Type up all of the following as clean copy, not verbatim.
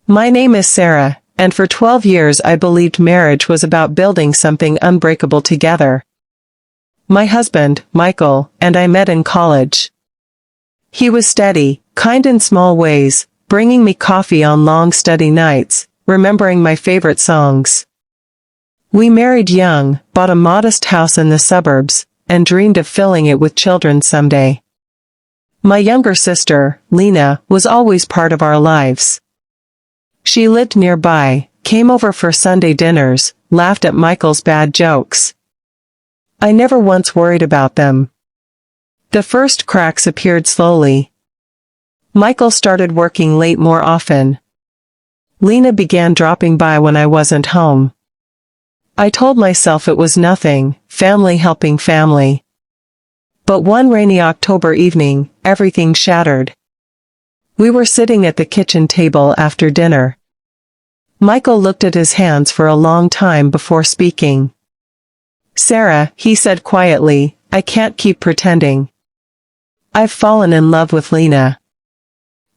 My name is Sarah, and for 12 years I believed marriage was about building something unbreakable together. My husband, Michael, and I met in college. He was steady, kind in small ways, bringing me coffee on long study nights, remembering my favorite songs. We married young, bought a modest house in the suburbs, and dreamed of filling it with children someday. My younger sister, Lena, was always part of our lives. She lived nearby, came over for Sunday dinners, laughed at Michael's bad jokes. I never once worried about them. The first cracks appeared slowly. Michael started working late more often. Lena began dropping by when I wasn't home. I told myself it was nothing, family helping family. But one rainy October evening, everything shattered. We were sitting at the kitchen table after dinner. Michael looked at his hands for a long time before speaking. "Sarah," he said quietly, "I can't keep pretending. I've fallen in love with Lena.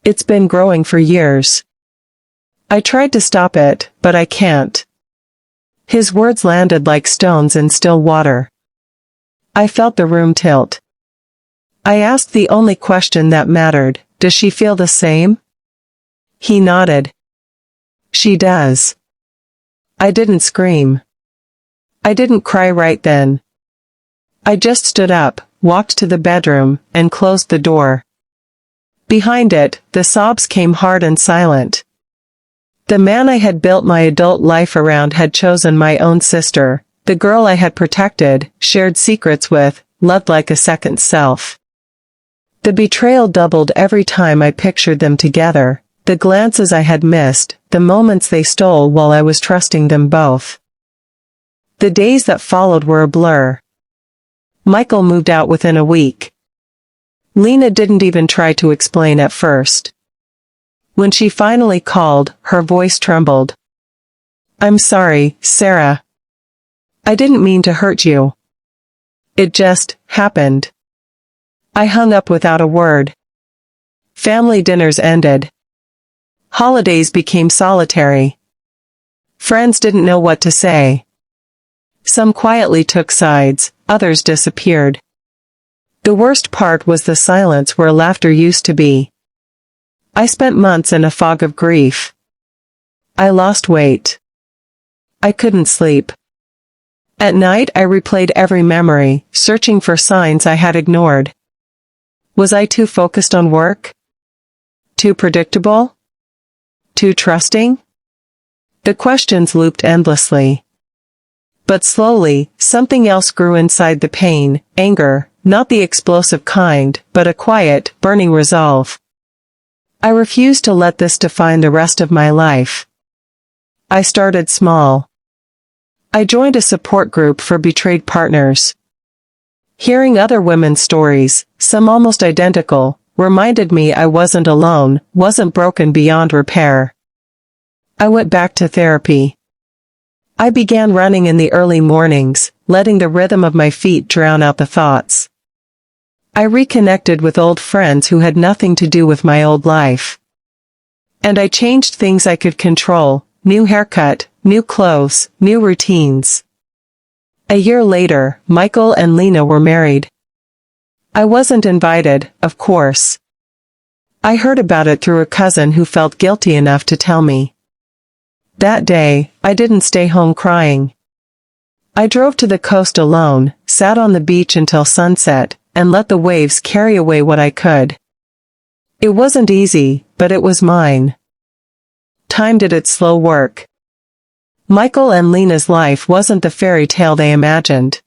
It's been growing for years. I tried to stop it, but I can't." His words landed like stones in still water. I felt the room tilt. I asked the only question that mattered, "Does she feel the same?" He nodded. "She does." I didn't scream. I didn't cry right then. I just stood up, walked to the bedroom, and closed the door. Behind it, the sobs came hard and silent. The man I had built my adult life around had chosen my own sister, the girl I had protected, shared secrets with, loved like a second self. The betrayal doubled every time I pictured them together, the glances I had missed, the moments they stole while I was trusting them both. The days that followed were a blur. Michael moved out within a week. Lena didn't even try to explain at first. When she finally called, her voice trembled. "I'm sorry, Sarah. I didn't mean to hurt you. It just happened." I hung up without a word. Family dinners ended. Holidays became solitary. Friends didn't know what to say. Some quietly took sides, others disappeared. The worst part was the silence where laughter used to be. I spent months in a fog of grief. I lost weight. I couldn't sleep. At night I replayed every memory, searching for signs I had ignored. Was I too focused on work? Too predictable? Too trusting? The questions looped endlessly. But slowly, something else grew inside the pain, anger, not the explosive kind, but a quiet, burning resolve. I refused to let this define the rest of my life. I started small. I joined a support group for betrayed partners. Hearing other women's stories, some almost identical, reminded me I wasn't alone, wasn't broken beyond repair. I went back to therapy. I began running in the early mornings, letting the rhythm of my feet drown out the thoughts. I reconnected with old friends who had nothing to do with my old life. And I changed things I could control: new haircut, new clothes, new routines. A year later, Michael and Lena were married. I wasn't invited, of course. I heard about it through a cousin who felt guilty enough to tell me. That day, I didn't stay home crying. I drove to the coast alone, sat on the beach until sunset, and let the waves carry away what I could. It wasn't easy, but it was mine. Time did its slow work. Michael and Lena's life wasn't the fairy tale they imagined.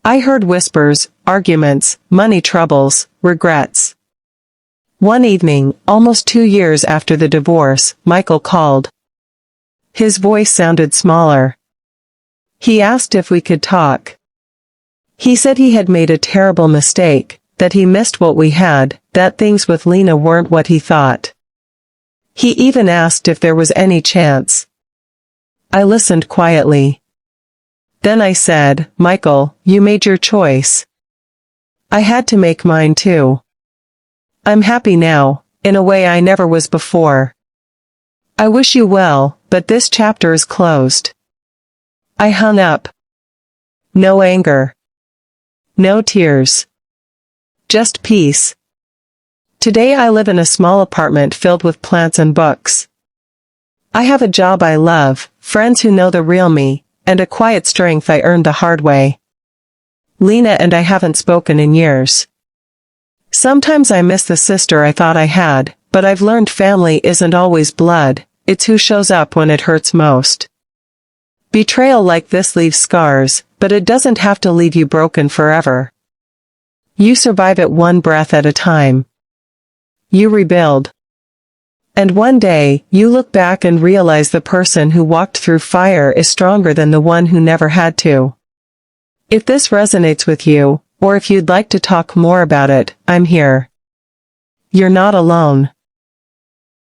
I heard whispers, arguments, money troubles, regrets. One evening, almost 2 years after the divorce, Michael called. His voice sounded smaller. He asked if we could talk. He said he had made a terrible mistake, that he missed what we had, that things with Lena weren't what he thought. He even asked if there was any chance. I listened quietly. Then I said, "Michael, you made your choice. I had to make mine too. I'm happy now, in a way I never was before." I wish you well, but this chapter is closed. I hung up. No anger. No tears. Just peace. Today I live in a small apartment filled with plants and books. I have a job I love, friends who know the real me, and a quiet strength I earned the hard way. Lena and I haven't spoken in years. Sometimes I miss the sister I thought I had, but I've learned family isn't always blood, it's who shows up when it hurts most. Betrayal like this leaves scars, but it doesn't have to leave you broken forever. You survive it one breath at a time. You rebuild. And one day, you look back and realize the person who walked through fire is stronger than the one who never had to. If this resonates with you, or if you'd like to talk more about it, I'm here. You're not alone.